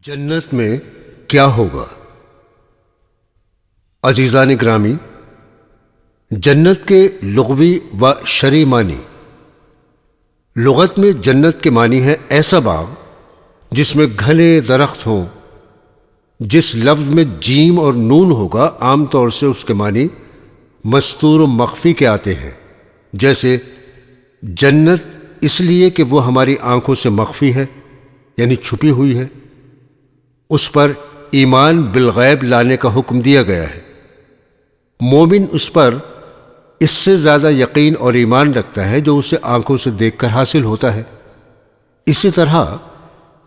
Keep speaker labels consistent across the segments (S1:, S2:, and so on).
S1: جنت میں کیا ہوگا؟ عزیزان گرامی، جنت کے لغوی و شرعی معنی۔ لغت میں جنت کے معنی ہے ایسا باغ جس میں گھنے درخت ہوں۔ جس لفظ میں جیم اور نون ہوگا عام طور سے اس کے معنی مستور و مخفی کے آتے ہیں، جیسے جنت اس لیے کہ وہ ہماری آنکھوں سے مخفی ہے، یعنی چھپی ہوئی ہے۔ اس پر ایمان بالغیب لانے کا حکم دیا گیا ہے۔ مومن اس پر اس سے زیادہ یقین اور ایمان رکھتا ہے جو اسے آنکھوں سے دیکھ کر حاصل ہوتا ہے۔ اسی طرح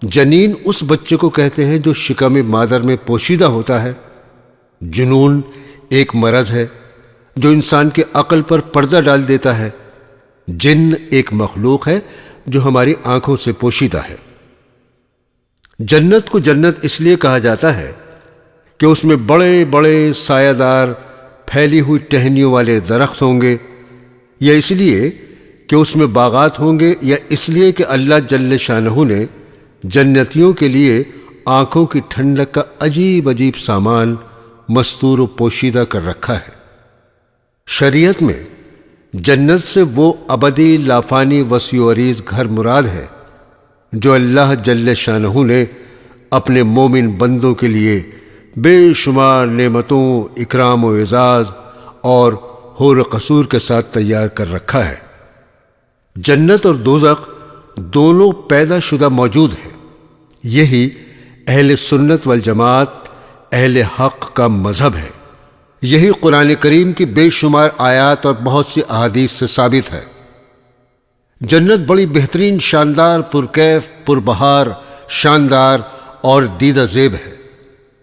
S1: جنین اس بچے کو کہتے ہیں جو شکم مادر میں پوشیدہ ہوتا ہے۔ جنون ایک مرض ہے جو انسان کے عقل پر پردہ ڈال دیتا ہے۔ جن ایک مخلوق ہے جو ہماری آنکھوں سے پوشیدہ ہے۔ جنت کو جنت اس لیے کہا جاتا ہے کہ اس میں بڑے بڑے سایہ دار پھیلی ہوئی ٹہنیوں والے درخت ہوں گے، یا اس لیے کہ اس میں باغات ہوں گے، یا اس لیے کہ اللہ جل شانہ نے جنتیوں کے لیے آنکھوں کی ٹھنڈک کا عجیب عجیب سامان مستور و پوشیدہ کر رکھا ہے۔ شریعت میں جنت سے وہ ابدی لافانی وسیع و عریض گھر مراد ہے جو اللہ جل شانہ نے اپنے مومن بندوں کے لیے بے شمار نعمتوں، اکرام و اعزاز اور حور و قصور کے ساتھ تیار کر رکھا ہے۔ جنت اور دوزخ دونوں پیدا شدہ موجود ہیں۔ یہی اہل سنت والجماعت، اہل حق کا مذہب ہے۔ یہی قرآن کریم کی بے شمار آیات اور بہت سی احادیث سے ثابت ہے۔ جنت بڑی بہترین، شاندار، پرکیف، پربہار، شاندار اور دیدہ زیب ہے۔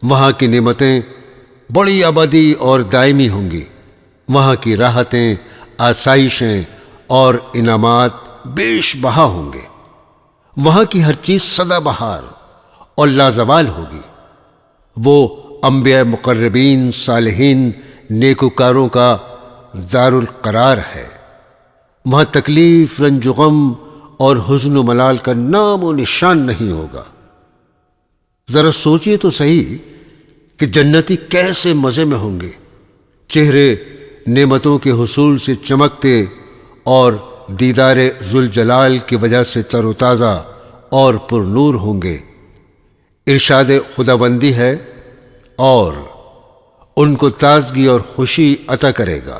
S1: وہاں کی نعمتیں بڑی ابدی اور دائمی ہوں گی۔ وہاں کی راحتیں، آسائشیں اور انعامات بیش بہا ہوں گے۔ وہاں کی ہر چیز سدا بہار اور لازوال ہوگی۔ وہ انبیاء مقربین، صالحین، نیکوکاروں کا دار القرار ہے۔ وہاں تکلیف، رنج و غم اور حزن و ملال کا نام و نشان نہیں ہوگا۔ ذرا سوچئے تو صحیح کہ جنتی کیسے مزے میں ہوں گے۔ چہرے نعمتوں کے حصول سے چمکتے اور دیدار ذوالجلال کی وجہ سے تر و تازہ اور پر نور ہوں گے۔ ارشاد خداوندی ہے اور ان کو تازگی اور خوشی عطا کرے گا۔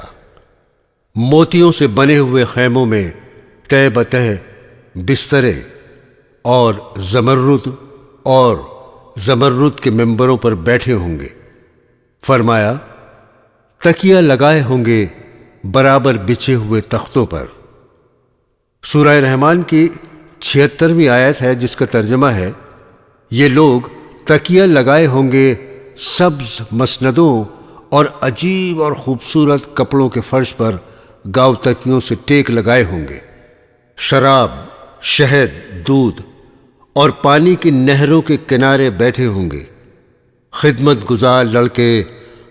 S1: موتیوں سے بنے ہوئے خیموں میں تہ بتہ بسترے اور زمرد کے ممبروں پر بیٹھے ہوں گے۔ فرمایا تکیہ لگائے ہوں گے برابر بچھے ہوئے تختوں پر۔ سورہ رحمان کی 76ویں آیت ہے جس کا ترجمہ ہے، یہ لوگ تکیہ لگائے ہوں گے سبز مسندوں اور عجیب اور خوبصورت کپڑوں کے فرش پر گاؤ تکیوں سے ٹیک لگائے ہوں گے۔ شراب، شہد، دودھ اور پانی کی نہروں کے کنارے بیٹھے ہوں گے۔ خدمت گزار لڑکے،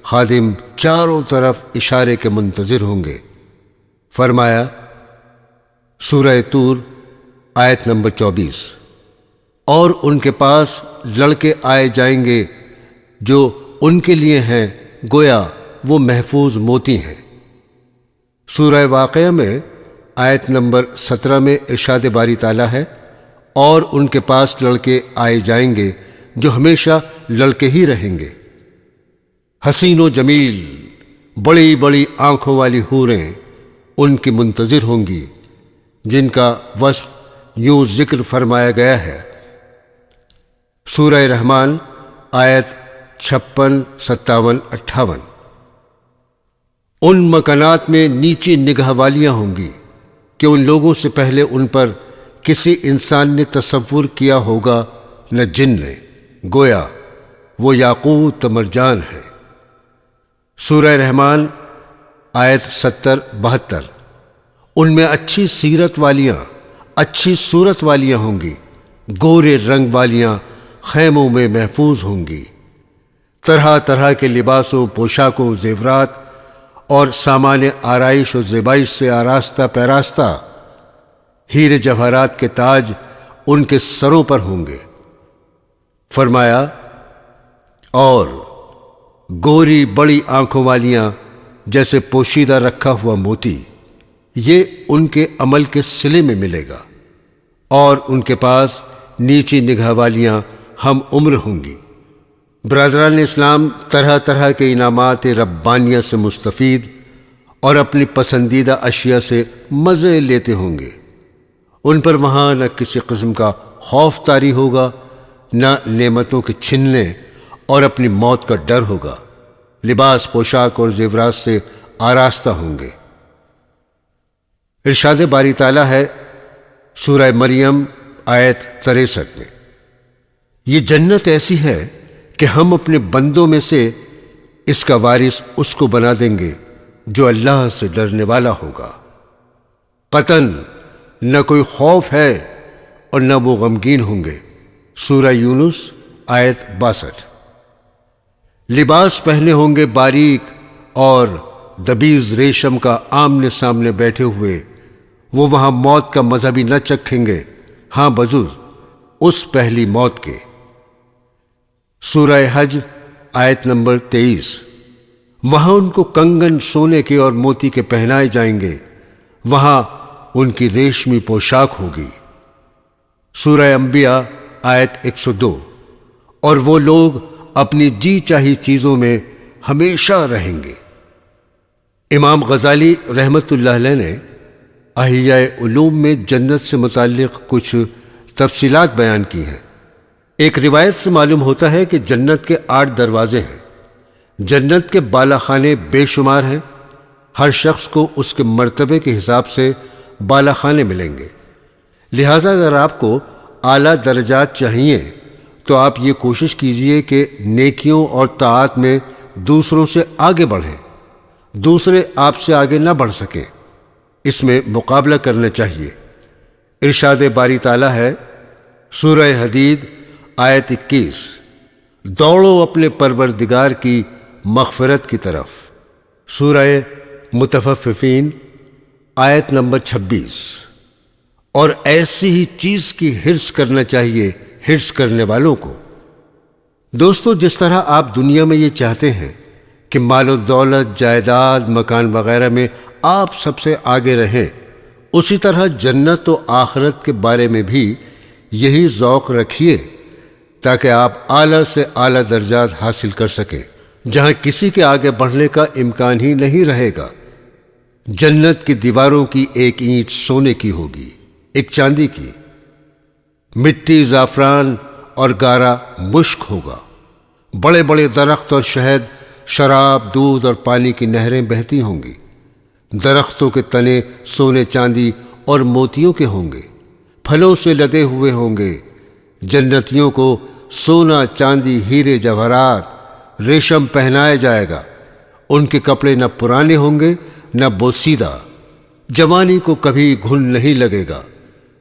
S1: خادم چاروں طرف اشارے کے منتظر ہوں گے۔ فرمایا سورہ طور آیت نمبر 24، اور ان کے پاس لڑکے آئے جائیں گے جو ان کے لیے ہیں گویا وہ محفوظ موتی ہیں۔ سورہ واقعہ میں آیت نمبر 17 میں ارشاد باری تعالیٰ ہے، اور ان کے پاس لڑکے آئے جائیں گے جو ہمیشہ لڑکے ہی رہیں گے۔ حسین و جمیل، بڑی بڑی آنکھوں والی حوریں ان کی منتظر ہوں گی، جن کا وصف یوں ذکر فرمایا گیا ہے۔ سورہ رحمان آیت 56، 57، 58۔ ان مکانات میں نیچی نگاہ والیاں ہوں گی کہ ان لوگوں سے پہلے ان پر کسی انسان نے تصور کیا ہوگا نہ جن نے، گویا وہ یاقوت مرجان ہے۔ سورہ رحمان آیت 70، 72۔ ان میں اچھی سیرت والیاں، اچھی صورت والیاں ہوں گی، گورے رنگ والیاں خیموں میں محفوظ ہوں گی۔ طرح طرح کے لباسوں، پوشاکوں، زیورات اور سامان آرائش و زیبائش سے آراستہ پیراستہ ہیرے جواہرات کے تاج ان کے سروں پر ہوں گے۔ فرمایا اور گوری بڑی آنکھوں والیاں جیسے پوشیدہ رکھا ہوا موتی، یہ ان کے عمل کے صلے میں ملے گا، اور ان کے پاس نیچی نگاہ والیاں ہم عمر ہوں گی۔ برادران اسلام طرح طرح کے انعامات ربانیہ سے مستفید اور اپنی پسندیدہ اشیاء سے مزے لیتے ہوں گے۔ ان پر وہاں نہ کسی قسم کا خوف طاری ہوگا، نہ نعمتوں کے چھننے اور اپنی موت کا ڈر ہوگا۔ لباس، پوشاک اور زیورات سے آراستہ ہوں گے۔ ارشاد باری تعالیٰ ہے سورہ مریم آیت 63 میں، یہ جنت ایسی ہے کہ ہم اپنے بندوں میں سے اس کا وارث اس کو بنا دیں گے جو اللہ سے ڈرنے والا ہوگا۔ قطعاً نہ کوئی خوف ہے اور نہ وہ غمگین ہوں گے۔ سورہ یونس آیت 62۔ لباس پہنے ہوں گے باریک اور دبیز ریشم کا، آمنے سامنے بیٹھے ہوئے وہ وہاں موت کا مزہ بھی نہ چکھیں گے، ہاں بجز اس پہلی موت کے۔ سورہ حج آیت نمبر 23۔ وہاں ان کو کنگن سونے کے اور موتی کے پہنائے جائیں گے، وہاں ان کی ریشمی پوشاک ہوگی۔ سورہ انبیاء آیت 102۔ اور وہ لوگ اپنی جی چاہی چیزوں میں ہمیشہ رہیں گے۔ امام غزالی رحمت اللہ علیہ نے احیاء علوم میں جنت سے متعلق کچھ تفصیلات بیان کی ہیں۔ ایک روایت سے معلوم ہوتا ہے کہ جنت کے 8 دروازے ہیں۔ جنت کے بالا خانے بے شمار ہیں، ہر شخص کو اس کے مرتبے کے حساب سے بالا خانے ملیں گے۔ لہٰذا اگر آپ کو اعلیٰ درجات چاہیے تو آپ یہ کوشش کیجئے کہ نیکیوں اور طاعات میں دوسروں سے آگے بڑھیں، دوسرے آپ سے آگے نہ بڑھ سکیں، اس میں مقابلہ کرنا چاہیے۔ ارشاد باری تعالیٰ ہے سورہ حدید آیت 21، دوڑو اپنے پروردگار کی مغفرت کی طرف۔ سورہ متفففین آیت نمبر 26۔ اور ایسی ہی چیز کی حرص کرنا چاہیے حرص کرنے والوں کو۔ دوستو، جس طرح آپ دنیا میں یہ چاہتے ہیں کہ مال و دولت، جائیداد، مکان وغیرہ میں آپ سب سے آگے رہیں، اسی طرح جنت و آخرت کے بارے میں بھی یہی ذوق رکھیے تاکہ آپ اعلیٰ سے اعلیٰ درجات حاصل کر سکیں، جہاں کسی کے آگے بڑھنے کا امکان ہی نہیں رہے گا۔ جنت کی دیواروں کی ایک اینٹ سونے کی ہوگی، ایک چاندی کی، مٹی زعفران اور گارا مشک ہوگا۔ بڑے بڑے درخت اور شہد، شراب، دودھ اور پانی کی نہریں بہتی ہوں گی۔ درختوں کے تنے سونے، چاندی اور موتیوں کے ہوں گے، پھلوں سے لدے ہوئے ہوں گے۔ جنتیوں کو سونا، چاندی، ہیرے، جواہرات، ریشم پہنایا جائے گا۔ ان کے کپڑے نہ پرانے ہوں گے نہ بوسیدہ، جوانی کو کبھی گھن نہیں لگے گا،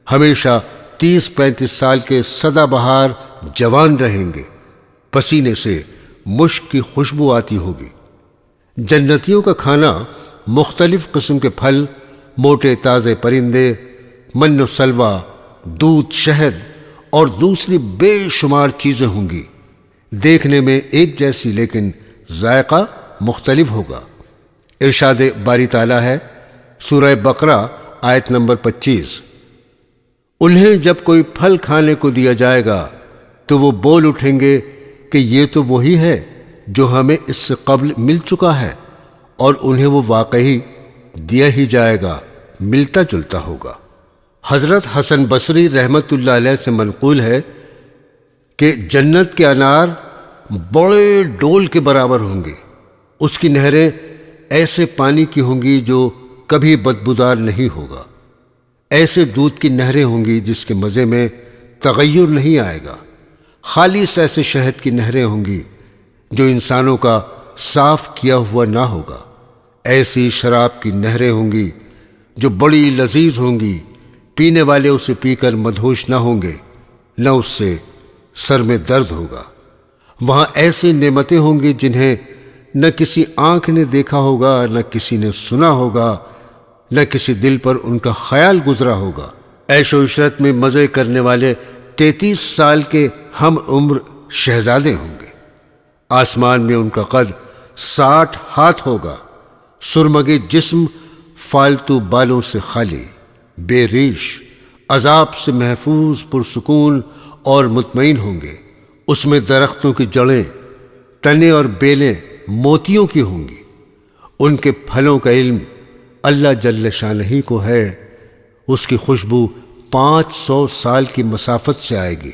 S1: ہمیشہ 30-35 سال کے سدا بہار جوان رہیں گے، پسینے سے مشک کی خوشبو آتی ہوگی۔ جنتیوں کا کھانا مختلف قسم کے پھل، موٹے تازے پرندے، من و سلوہ، دودھ، شہد اور دوسری بے شمار چیزیں ہوں گی، دیکھنے میں ایک جیسی لیکن ذائقہ مختلف ہوگا۔ ارشاد باری تعالیٰ ہے سورہ بقرہ آیت نمبر 25، انہیں جب کوئی پھل کھانے کو دیا جائے گا تو وہ بول اٹھیں گے کہ یہ تو وہی ہے جو ہمیں اس سے قبل مل چکا ہے، اور انہیں وہ واقعی دیا ہی جائے گا، ملتا جلتا ہوگا۔ حضرت حسن بصری رحمت اللہ علیہ سے منقول ہے کہ جنت کے انار بڑے ڈول کے برابر ہوں گے، اس کی نہریں ایسے پانی کی ہوں گی جو کبھی بدبودار نہیں ہوگا، ایسے دودھ کی نہریں ہوں گی جس کے مزے میں تغیر نہیں آئے گا، خالص ایسے شہد کی نہریں ہوں گی جو انسانوں کا صاف کیا ہوا نہ ہوگا، ایسی شراب کی نہریں ہوں گی جو بڑی لذیذ ہوں گی، پینے والے اسے پی کر مدہوش نہ ہوں گے، نہ اس سے سر میں درد ہوگا۔ وہاں ایسی نعمتیں ہوں گی جنہیں نہ کسی آنکھ نے دیکھا ہوگا، نہ کسی نے سنا ہوگا، نہ کسی دل پر ان کا خیال گزرا ہوگا۔ عیش و عشرت میں مزے کرنے والے 33 سال کے ہم عمر شہزادے ہوں گے۔ آسمان میں ان کا قد 60 ہاتھ ہوگا، سرمگے جسم، فالتو بالوں سے خالی، بے ریش، عذاب سے محفوظ، پرسکون اور مطمئن ہوں گے۔ اس میں درختوں کی جڑیں، تنے اور بیلیں موتیوں کی ہوں گی۔ ان کے پھلوں کا علم اللہ جل شانہ کو ہے، اس کی خوشبو 500 سال کی مسافت سے آئے گی۔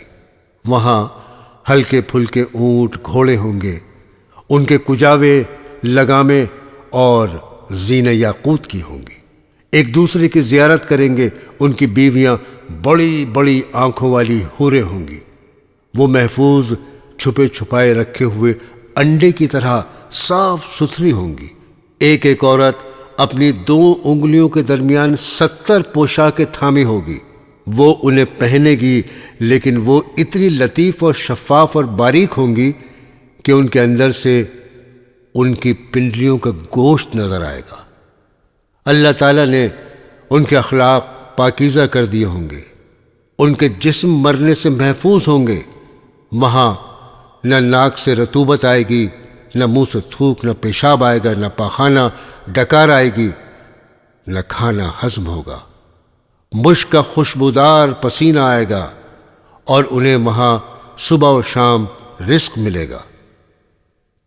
S1: وہاں ہلکے پھلکے اونٹ، گھوڑے ہوں گے، ان کے کجاوے، لگامیں اور زینے یاقوت کی ہوں گی۔ ایک دوسرے کی زیارت کریں گے، ان کی بیویاں بڑی بڑی آنکھوں والی حوریں ہوں گی۔ وہ محفوظ، چھپے چھپائے رکھے ہوئے انڈے کی طرح صاف ستھری ہوں گی۔ ایک ایک عورت اپنی 2 انگلیوں کے درمیان 70 پوشاکیں تھامے ہوگی۔ وہ انہیں پہنے گی، لیکن وہ اتنی لطیف اور شفاف اور باریک ہوں گی کہ ان کے اندر سے ان کی پنڈلیوں کا گوشت نظر آئے گا۔ اللہ تعالیٰ نے ان کے اخلاق پاکیزہ کر دیے ہوں گے، ان کے جسم مرنے سے محفوظ ہوں گے۔ وہاں نہ ناک سے رطوبت آئے گی، نہ منہ سے تھوک، نہ پیشاب آئے گا، نہ پاخانہ، ڈکار آئے گی، نہ کھانا ہضم ہوگا۔ مشک کا خوشبودار پسینہ آئے گا، اور انہیں وہاں صبح و شام رزق ملے گا۔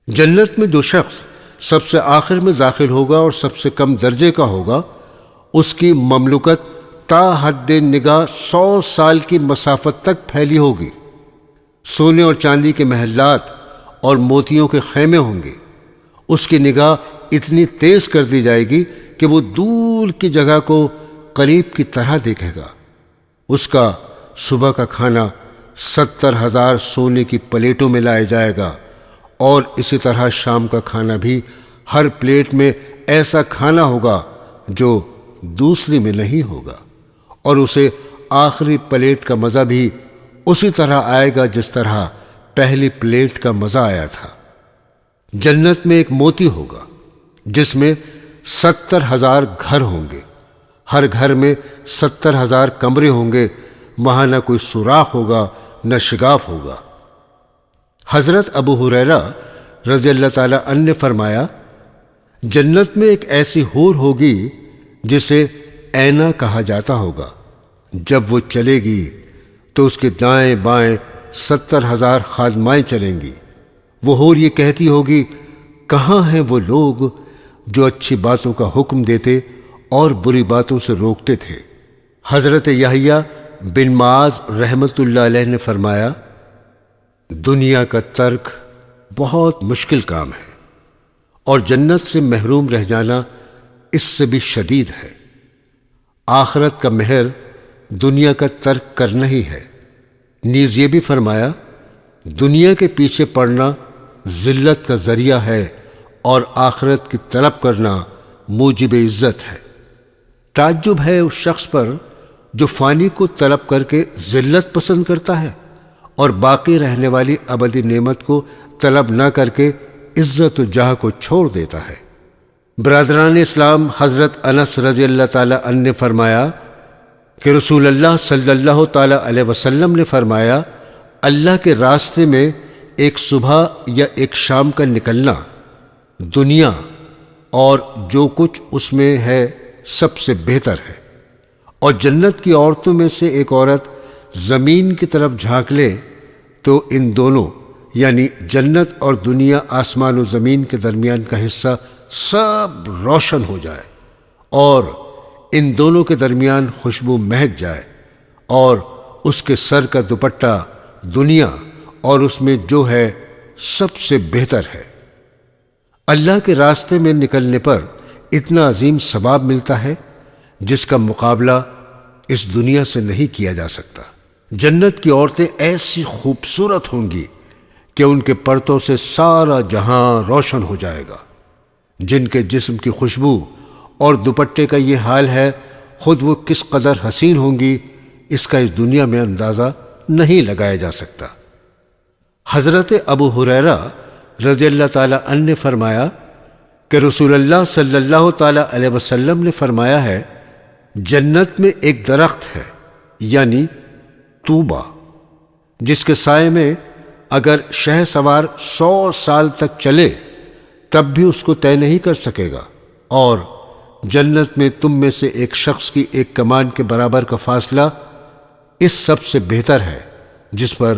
S1: جنت میں جو شخص سب سے آخر میں داخل ہوگا اور سب سے کم درجے کا ہوگا، اس کی مملکت تا حد نگاہ 100 سال کی مسافت تک پھیلی ہوگی۔ سونے اور چاندی کے محلات اور موتیوں کے خیمے ہوں گے۔ اس کی نگاہ اتنی تیز کر دی جائے گی کہ وہ دور کی جگہ کو قریب کی طرح دیکھے گا۔ اس کا صبح کا کھانا 70,000 سونے کی پلیٹوں میں لایا جائے گا، اور اسی طرح شام کا کھانا بھی ہر پلیٹ میں ایسا کھانا ہوگا جو دوسری میں نہیں ہوگا، اور اسے آخری پلیٹ کا مزہ بھی اسی طرح آئے گا جس طرح پہلی پلیٹ کا مزہ آیا تھا۔ جنت میں ایک موتی ہوگا جس میں 70,000 گھر ہوں گے، ہر گھر میں 70,000 کمرے ہوں گے۔ وہاں نہ کوئی سوراخ ہوگا، نہ شگاف ہوگا۔ حضرت ابو ہریرہ رضی اللہ تعالی عنہ نے فرمایا، جنت میں ایک ایسی حور ہوگی جسے اینا کہا جاتا ہوگا۔ جب وہ چلے گی تو اس کے دائیں بائیں 70,000 خادمائیں چلیں گی۔ وہ حور یہ کہتی ہوگی، کہاں ہیں وہ لوگ جو اچھی باتوں کا حکم دیتے اور بری باتوں سے روکتے تھے؟ حضرت یحییٰ بن معاذ رحمت اللہ علیہ نے فرمایا، دنیا کا ترک بہت مشکل کام ہے، اور جنت سے محروم رہ جانا اس سے بھی شدید ہے۔ آخرت کا مہر دنیا کا ترک کرنا ہی ہے۔ نیز یہ بھی فرمایا، دنیا کے پیچھے پڑنا ذلت کا ذریعہ ہے، اور آخرت کی طلب کرنا موجب عزت ہے۔ تعجب ہے اس شخص پر جو فانی کو طلب کر کے ذلت پسند کرتا ہے، اور باقی رہنے والی ابدی نعمت کو طلب نہ کر کے عزت و جاہ کو چھوڑ دیتا ہے۔ برادران اسلام، حضرت انس رضی اللہ تعالی عنہ نے فرمایا کہ رسول اللہ صلی اللہ تعالی علیہ وسلم نے فرمایا، اللہ کے راستے میں ایک صبح یا ایک شام کا نکلنا دنیا اور جو کچھ اس میں ہے سب سے بہتر ہے، اور جنت کی عورتوں میں سے ایک عورت زمین کی طرف جھانک لے تو ان دونوں یعنی جنت اور دنیا، آسمان و زمین کے درمیان کا حصہ سب روشن ہو جائے، اور ان دونوں کے درمیان خوشبو مہک جائے، اور اس کے سر کا دوپٹہ دنیا اور اس میں جو ہے سب سے بہتر ہے۔ اللہ کے راستے میں نکلنے پر اتنا عظیم ثواب ملتا ہے جس کا مقابلہ اس دنیا سے نہیں کیا جا سکتا۔ جنت کی عورتیں ایسی خوبصورت ہوں گی کہ ان کے پرتوں سے سارا جہاں روشن ہو جائے گا۔ جن کے جسم کی خوشبو اور دوپٹے کا یہ حال ہے، خود وہ کس قدر حسین ہوں گی اس کا اس دنیا میں اندازہ نہیں لگایا جا سکتا۔ حضرت ابو ہریرہ رضی اللہ تعالی عنہ نے فرمایا کہ رسول اللہ صلی اللہ تعالی علیہ وسلم نے فرمایا ہے، جنت میں ایک درخت ہے یعنی طوبہ، جس کے سائے میں اگر شہ سوار 100 سال تک چلے تب بھی اس کو طے نہیں کر سکے گا، اور جنت میں تم میں سے ایک شخص کی ایک کمان کے برابر کا فاصلہ اس سب سے بہتر ہے جس پر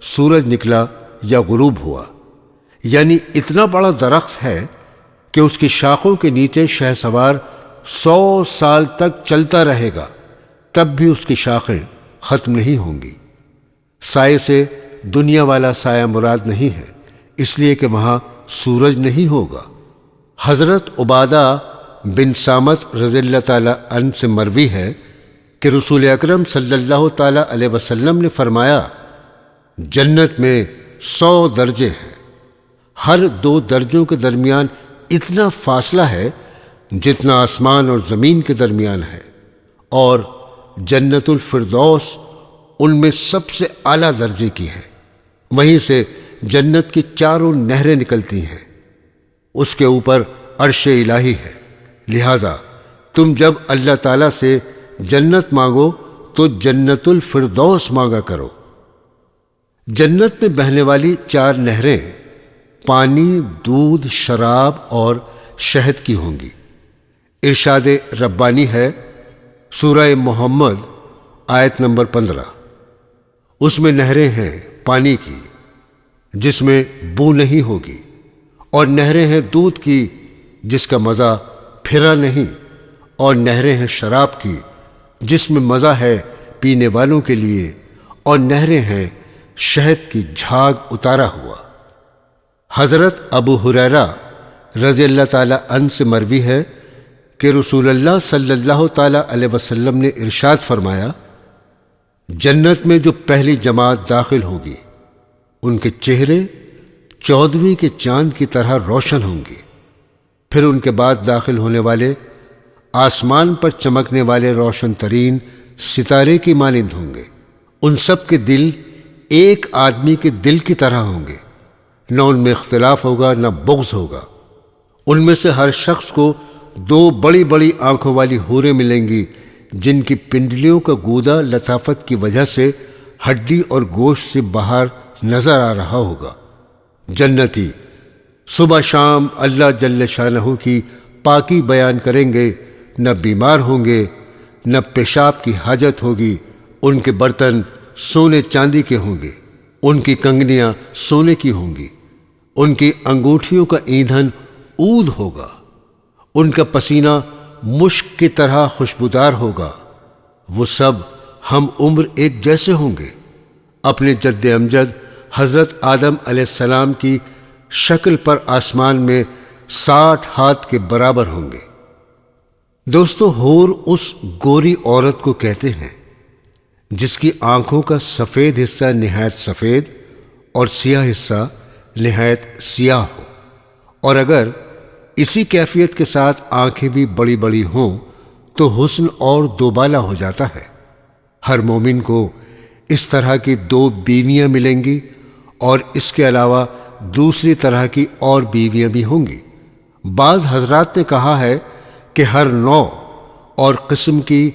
S1: سورج نکلا یا غروب ہوا۔ یعنی اتنا بڑا درخت ہے کہ اس کی شاخوں کے نیچے شہ سوار 100 سال تک چلتا رہے گا، تب بھی اس کی شاخیں ختم نہیں ہوں گی۔ سائے سے دنیا والا سایہ مراد نہیں ہے، اس لیے کہ وہاں سورج نہیں ہوگا۔ حضرت عبادہ بن صامت رضی اللہ تعالی عنہ سے مروی ہے کہ رسول اکرم صلی اللہ تعالی علیہ وسلم نے فرمایا، جنت میں 100 درجے ہیں، ہر 2 درجوں کے درمیان اتنا فاصلہ ہے جتنا آسمان اور زمین کے درمیان ہے، اور جنت الفردوس ان میں سب سے اعلیٰ درجے کی ہے۔ وہیں سے جنت کی 4 نہریں نکلتی ہیں، اس کے اوپر عرش الہی ہے۔ لہذا تم جب اللہ تعالیٰ سے جنت مانگو تو جنت الفردوس مانگا کرو۔ جنت میں بہنے والی 4 نہریں پانی، دودھ، شراب اور شہد کی ہوں گی۔ ارشاد ربانی ہے سورہ محمد آیت نمبر 15، اس میں نہریں ہیں پانی کی جس میں بو نہیں ہوگی، اور نہریں ہیں دودھ کی جس کا مزہ پھرا نہیں، اور نہریں ہیں شراب کی جس میں مزہ ہے پینے والوں کے لیے، اور نہریں ہیں شہد کی جھاگ اتارا ہوا۔ حضرت ابو ہریرہ رضی اللہ تعالی عنہ سے مروی ہے کہ رسول اللہ صلی اللہ تعالی علیہ وسلم نے ارشاد فرمایا، جنت میں جو پہلی جماعت داخل ہوگی ان کے چہرے 14ویں کے چاند کی طرح روشن ہوں گے، پھر ان کے بعد داخل ہونے والے آسمان پر چمکنے والے روشن ترین ستارے کی مانند ہوں گے۔ ان سب کے دل ایک آدمی کے دل کی طرح ہوں گے، نہ ان میں اختلاف ہوگا نہ بغض ہوگا۔ ان میں سے ہر شخص کو 2 بڑی بڑی آنکھوں والی حوریں ملیں گی جن کی پنڈلیوں کا گودا لطافت کی وجہ سے ہڈی اور گوشت سے باہر نظر آ رہا ہوگا۔ جنتی صبح شام اللہ جل شانہ کی پاکی بیان کریں گے، نہ بیمار ہوں گے، نہ پیشاب کی حاجت ہوگی۔ ان کے برتن سونے چاندی کے ہوں گے، ان کی کنگنیاں سونے کی ہوں گی، ان کی انگوٹھیوں کا ایندھن عود ہوگا، ان کا پسینہ مشک کی طرح خوشبودار ہوگا۔ وہ سب ہم عمر ایک جیسے ہوں گے، اپنے جد امجد حضرت آدم علیہ السلام کی شکل پر آسمان میں 60 ہاتھ کے برابر ہوں گے۔ دوستو، حور اس گوری عورت کو کہتے ہیں جس کی آنکھوں کا سفید حصہ نہایت سفید اور سیاہ حصہ نہایت سیاہ ہو، اور اگر اسی کیفیت کے ساتھ آنکھیں بھی بڑی بڑی ہوں تو حسن اور دوبالا ہو جاتا ہے۔ ہر مومن کو اس طرح کی 2 بیویاں ملیں گی، اور اس کے علاوہ دوسری طرح کی اور بیویاں بھی ہوں گی۔ بعض حضرات نے کہا ہے کہ ہر نوع اور قسم کی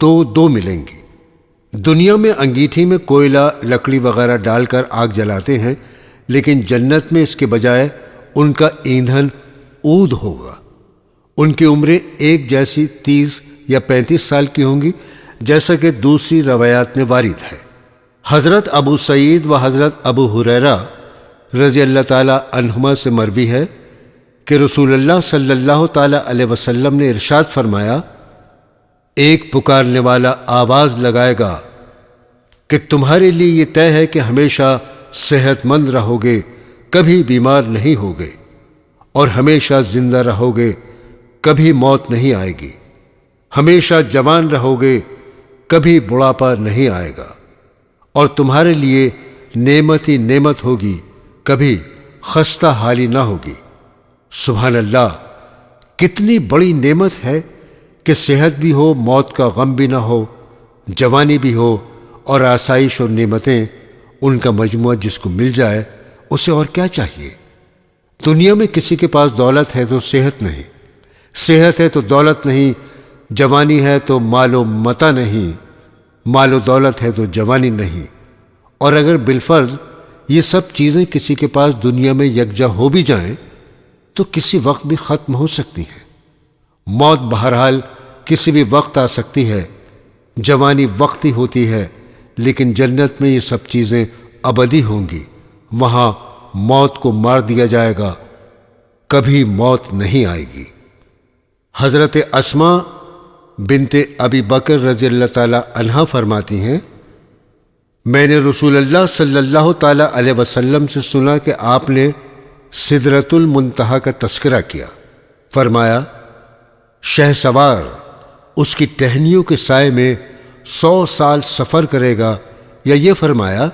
S1: 2 ملیں گی۔ دنیا میں انگیٹھی میں کوئلہ، لکڑی وغیرہ ڈال کر آگ جلاتے ہیں، لیکن جنت میں اس کے بجائے ان کا ایندھن عود ہوگا۔ ان کی عمریں ایک جیسی 30 یا 35 سال کی ہوں گی، جیسا کہ دوسری روایات میں وارد ہے۔ حضرت ابو سعید و حضرت ابو ہریرہ رضی اللہ تعالی عنہما سے مروی ہے کہ رسول اللہ صلی اللہ تعالی علیہ وسلم نے ارشاد فرمایا، ایک پکارنے والا آواز لگائے گا کہ تمہارے لیے یہ طے ہے کہ ہمیشہ صحت مند رہو گے، کبھی بیمار نہیں ہوگے، اور ہمیشہ زندہ رہو گے، کبھی موت نہیں آئے گی، ہمیشہ جوان رہو گے، کبھی بڑھاپا نہیں آئے گا، اور تمہارے لیے نعمت ہی نعمت ہوگی، کبھی خستہ حالی نہ ہوگی۔ سبحان اللہ، کتنی بڑی نعمت ہے کہ صحت بھی ہو، موت کا غم بھی نہ ہو، جوانی بھی ہو، اور آسائش اور نعمتیں ان کا مجموعہ جس کو مل جائے اسے اور کیا چاہیے۔ دنیا میں کسی کے پاس دولت ہے تو صحت نہیں، صحت ہے تو دولت نہیں، جوانی ہے تو مال و متاع نہیں، مال و دولت ہے تو جوانی نہیں، اور اگر بالفرض یہ سب چیزیں کسی کے پاس دنیا میں یکجا ہو بھی جائیں تو کسی وقت بھی ختم ہو سکتی ہیں۔ موت بہرحال کسی بھی وقت آ سکتی ہے، جوانی وقتی ہوتی ہے، لیکن جنت میں یہ سب چیزیں ابدی ہوں گی۔ وہاں موت کو مار دیا جائے گا، کبھی موت نہیں آئے گی۔ حضرت اسماء بنت ابی بکر رضی اللہ تعالی عنہا فرماتی ہیں، میں نے رسول اللہ صلی اللہ تعالی علیہ وسلم سے سنا کہ آپ نے سدرۃ المنتہا کا تذکرہ کیا۔ فرمایا، شہ سوار اس کی ٹہنیوں کے سائے میں 100 سال سفر کرے گا، یا یہ فرمایا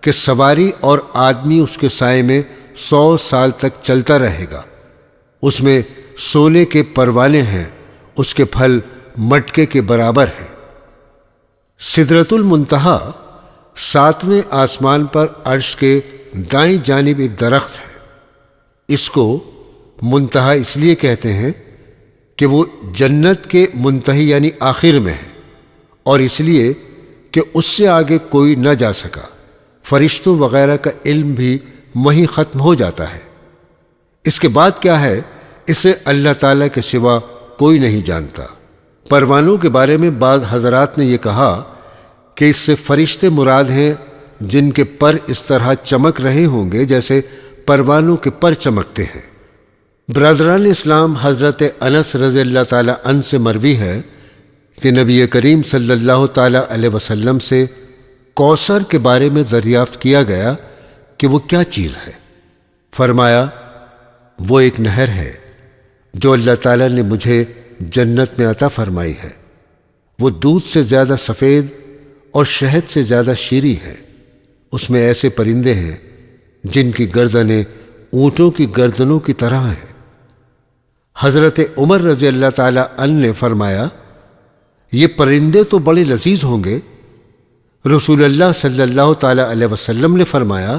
S1: کہ سواری اور آدمی اس کے سائے میں 100 سال تک چلتا رہے گا۔ اس میں سونے کے پروانے ہیں، اس کے پھل مٹکے کے برابر ہیں۔ سدرۃ المنتہا 7ویں آسمان پر عرش کے دائیں جانب ایک درخت ہے۔ اس کو منتہا اس لیے کہتے ہیں کہ وہ جنت کے منتہی یعنی آخر میں ہے، اور اس لیے کہ اس سے آگے کوئی نہ جا سکا۔ فرشتوں وغیرہ کا علم بھی وہیں ختم ہو جاتا ہے۔ اس کے بعد کیا ہے، اسے اللہ تعالیٰ کے سوا کوئی نہیں جانتا۔ پروانوں کے بارے میں بعض حضرات نے یہ کہا کہ اس سے فرشتے مراد ہیں جن کے پر اس طرح چمک رہے ہوں گے جیسے پروانوں کے پر چمکتے ہیں۔ برادران اسلام، حضرت انس رضی اللہ تعالی عنہ سے مروی ہے کہ نبی کریم صلی اللہ تعالی علیہ وسلم سے کوثر کے بارے میں دریافت کیا گیا کہ وہ کیا چیز ہے۔ فرمایا، وہ ایک نہر ہے جو اللہ تعالیٰ نے مجھے جنت میں عطا فرمائی ہے۔ وہ دودھ سے زیادہ سفید اور شہد سے زیادہ شیریں ہے۔ اس میں ایسے پرندے ہیں جن کی گردنیں اونٹوں کی گردنوں کی طرح ہیں۔ حضرت عمر رضی اللہ تعالی عنہ نے فرمایا، یہ پرندے تو بڑے لذیذ ہوں گے۔ رسول اللہ صلی اللہ تعالی علیہ وسلم نے فرمایا،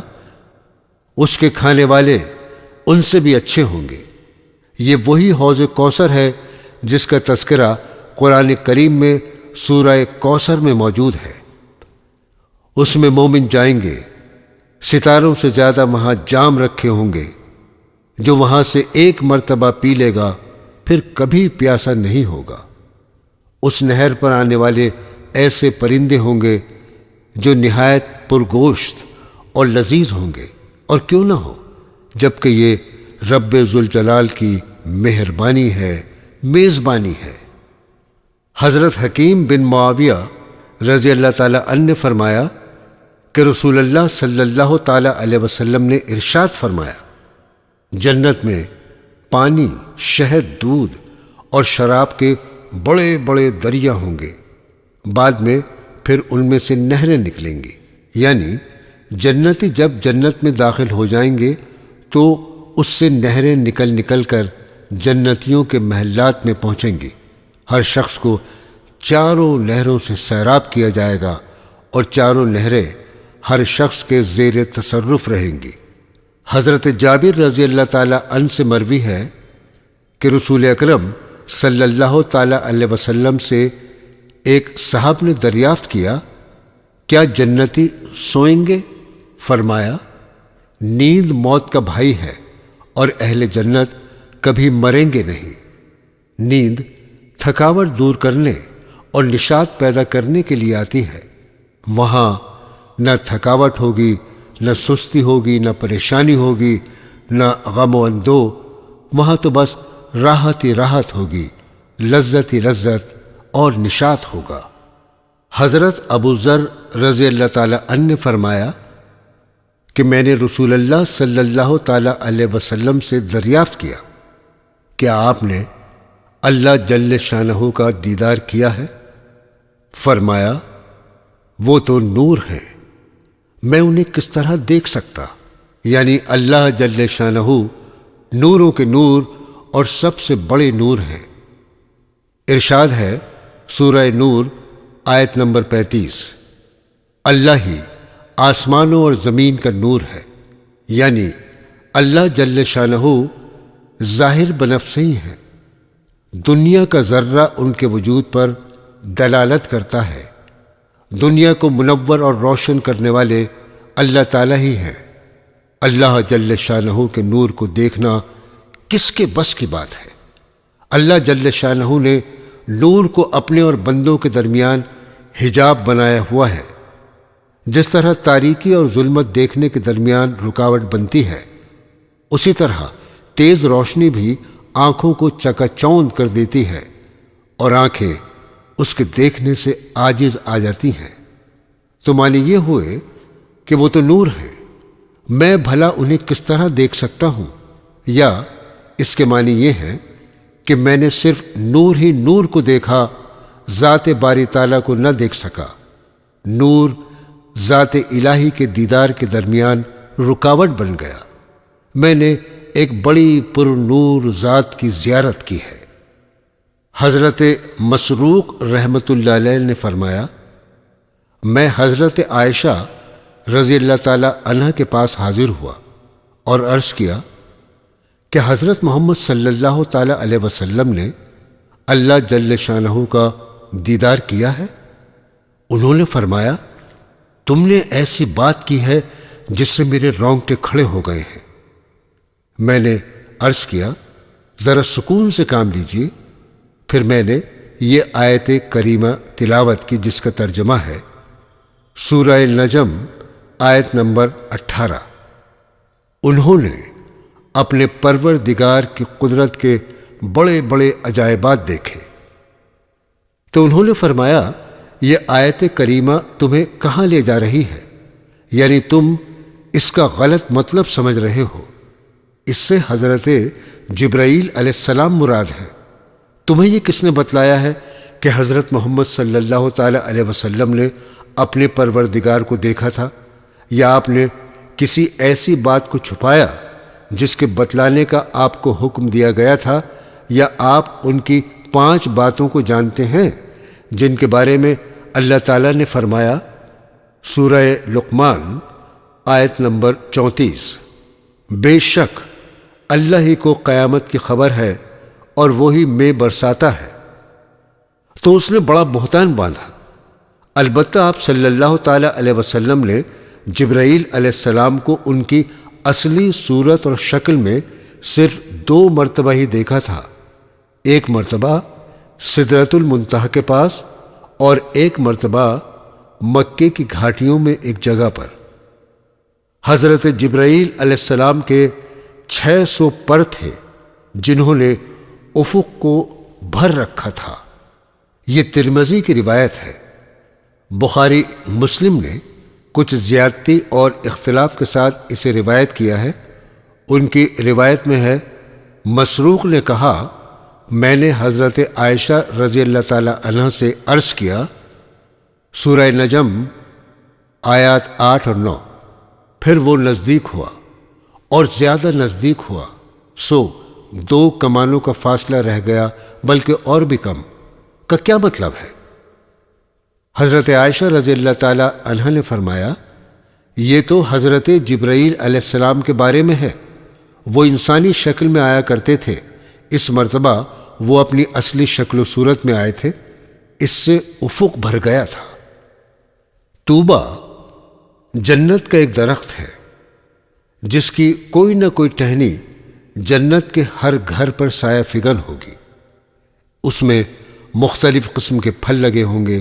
S1: اس کے کھانے والے ان سے بھی اچھے ہوں گے۔ یہ وہی حوض کوثر ہے جس کا تذکرہ قرآن کریم میں سورہ کوثر میں موجود ہے۔ اس میں مومن جائیں گے، ستاروں سے زیادہ وہاں جام رکھے ہوں گے، جو وہاں سے ایک مرتبہ پی لے گا پھر کبھی پیاسا نہیں ہوگا۔ اس نہر پر آنے والے ایسے پرندے ہوں گے جو نہایت پرگوشت اور لذیذ ہوں گے، اور کیوں نہ ہو، جبکہ یہ رب ذوالجلال کی مہربانی ہے، میزبانی ہے۔ حضرت حکیم بن معاویہ رضی اللہ تعالی عنہ نے فرمایا کہ رسول اللہ صلی اللہ تعالی علیہ وسلم نے ارشاد فرمایا، جنت میں پانی، شہد، دودھ اور شراب کے بڑے بڑے دریا ہوں گے، بعد میں پھر ان میں سے نہریں نکلیں گی۔ یعنی جنتی جب جنت میں داخل ہو جائیں گے تو اس سے نہریں نکل نکل کر جنتیوں کے محلات میں پہنچیں گی۔ ہر شخص کو چاروں نہروں سے سیراب کیا جائے گا، اور چاروں نہریں ہر شخص کے زیر تصرف رہیں گی۔ حضرت جابر رضی اللہ تعالی عنہ سے مروی ہے کہ رسول اکرم صلی اللہ تعالی علیہ وسلم سے ایک صاحب نے دریافت کیا، کیا جنتی سوئیں گے؟ فرمایا، نیند موت کا بھائی ہے اور اہل جنت کبھی مریں گے نہیں۔ نیند تھکاوٹ دور کرنے اور نشاط پیدا کرنے کے لیے آتی ہے۔ وہاں نہ تھکاوٹ ہوگی، نہ سستی ہوگی، نہ پریشانی ہوگی، نہ غم و اندو۔ وہاں تو بس راحت ہی راحت ہوگی، لذت ہی لذت اور نشاط ہوگا۔ حضرت ابو ذر رضی اللہ تعالی عنہ نے فرمایا کہ میں نے رسول اللہ صلی اللہ تعالی علیہ وسلم سے دریافت کیا، کیا آپ نے اللہ جل شانہ کا دیدار کیا ہے؟ فرمایا، وہ تو نور ہیں، میں انہیں کس طرح دیکھ سکتا؟ یعنی اللہ جل شانہ نوروں کے نور اور سب سے بڑے نور ہیں۔ ارشاد ہے سورہ نور آیت نمبر 35، اللہ ہی آسمانوں اور زمین کا نور ہے، یعنی اللہ جل شانہ ظاہر بنفسہ ہی ہیں۔ دنیا کا ذرہ ان کے وجود پر دلالت کرتا ہے۔ دنیا کو منور اور روشن کرنے والے اللہ تعالیٰ ہی ہیں۔ اللہ جل شانہ کے نور کو دیکھنا کس کے بس کی بات ہے؟ اللہ جل شانہ نے نور کو اپنے اور بندوں کے درمیان حجاب بنایا ہوا ہے۔ جس طرح تاریکی اور ظلمت دیکھنے کے درمیان رکاوٹ بنتی ہے، اسی طرح تیز روشنی بھی آنکھوں کو چکا چوند کر دیتی ہے اور آنکھیں اس کے دیکھنے سے عاجز آ جاتی ہیں۔ تو معنی یہ ہوئے کہ وہ تو نور ہے، میں بھلا انہیں کس طرح دیکھ سکتا ہوں؟ یا اس کے معنی یہ ہے کہ میں نے صرف نور ہی نور کو دیکھا، ذات باری تعالیٰ کو نہ دیکھ سکا۔ نور ذات الہی کے دیدار کے درمیان رکاوٹ بن گیا۔ میں نے ایک بڑی پر نور ذات کی زیارت کی ہے۔ حضرت مسروق رحمۃ اللہ علیہ نے فرمایا، میں حضرت عائشہ رضی اللہ تعالی عنہ کے پاس حاضر ہوا اور عرض کیا کہ حضرت محمد صلی اللہ تعالی علیہ وسلم نے اللہ جل شانہ کا دیدار کیا ہے؟ انہوں نے فرمایا، تم نے ایسی بات کی ہے جس سے میرے رونگٹے کھڑے ہو گئے ہیں۔ میں نے عرض کیا، ذرا سکون سے کام لیجیے۔ پھر میں نے یہ آیت کریمہ تلاوت کی جس کا ترجمہ ہے سورہ نجم آیت نمبر 18۔ انہوں نے اپنے پروردگار کی قدرت کے بڑے بڑے عجائبات دیکھے۔ تو انہوں نے فرمایا، یہ آیت کریمہ تمہیں کہاں لے جا رہی ہے؟ یعنی تم اس کا غلط مطلب سمجھ رہے ہو۔ اس سے حضرت جبرائیل علیہ السلام مراد ہے۔ تمہیں یہ کس نے بتلایا ہے کہ حضرت محمد صلی اللہ تعالی علیہ وسلم نے اپنے پروردگار کو دیکھا تھا؟ یا آپ نے کسی ایسی بات کو چھپایا جس کے بتلانے کا آپ کو حکم دیا گیا تھا؟ یا آپ ان کی 5 باتوں کو جانتے ہیں جن کے بارے میں اللہ تعالیٰ نے فرمایا سورہ لقمان آیت نمبر 34، بے شک اللہ ہی کو قیامت کی خبر ہے اور وہی میں برساتا ہے۔ تو اس نے بڑا بہتان باندھا۔ البتہ آپ صلی اللہ تعالی علیہ وسلم نے جبرائیل علیہ السلام کو ان کی اصلی صورت اور شکل میں صرف 2 مرتبہ ہی دیکھا تھا۔ ایک مرتبہ سدرۃ المنتہا کے پاس اور ایک مرتبہ مکے کی گھاٹیوں میں ایک جگہ پر۔ حضرت جبرائیل علیہ السلام کے 600 پر تھے جنہوں نے افق کو بھر رکھا تھا۔ یہ ترمذی کی روایت ہے۔ بخاری مسلم نے کچھ زیادتی اور اختلاف کے ساتھ اسے روایت کیا ہے۔ ان کی روایت میں ہے، مسروق نے کہا، میں نے حضرت عائشہ رضی اللہ تعالی عنہ سے عرض کیا، سورہ نجم آیات 8 اور 9۔ پھر وہ نزدیک ہوا اور زیادہ نزدیک ہوا، سو 2 کمانوں کا فاصلہ رہ گیا، بلکہ اور بھی کم۔ کا کیا مطلب ہے؟ حضرت عائشہ رضی اللہ تعالی عنہ نے فرمایا، یہ تو حضرت جبرائیل علیہ السلام کے بارے میں ہے۔ وہ انسانی شکل میں آیا کرتے تھے، اس مرتبہ وہ اپنی اصلی شکل و صورت میں آئے تھے، اس سے افق بھر گیا تھا۔ طوبہ جنت کا ایک درخت ہے جس کی کوئی نہ کوئی ٹہنی جنت کے ہر گھر پر سایہ فگن ہوگی۔ اس میں مختلف قسم کے پھل لگے ہوں گے،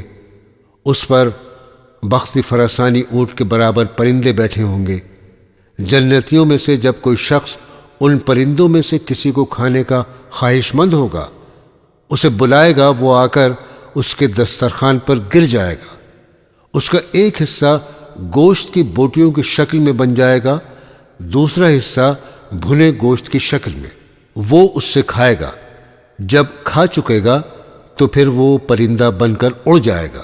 S1: اس پر بخت فرسانی اونٹ کے برابر پرندے بیٹھے ہوں گے۔ جنتیوں میں سے جب کوئی شخص ان پرندوں میں سے کسی کو کھانے کا خواہش مند ہوگا، اسے بلائے گا، وہ آ کر اس کے دسترخوان پر گر جائے گا۔ اس کا ایک حصہ گوشت کی بوٹیوں کی شکل میں بن جائے گا، دوسرا حصہ بھنے گوشت کی شکل میں۔ وہ اس سے کھائے گا، جب کھا چکے گا تو پھر وہ پرندہ بن کر اڑ جائے گا۔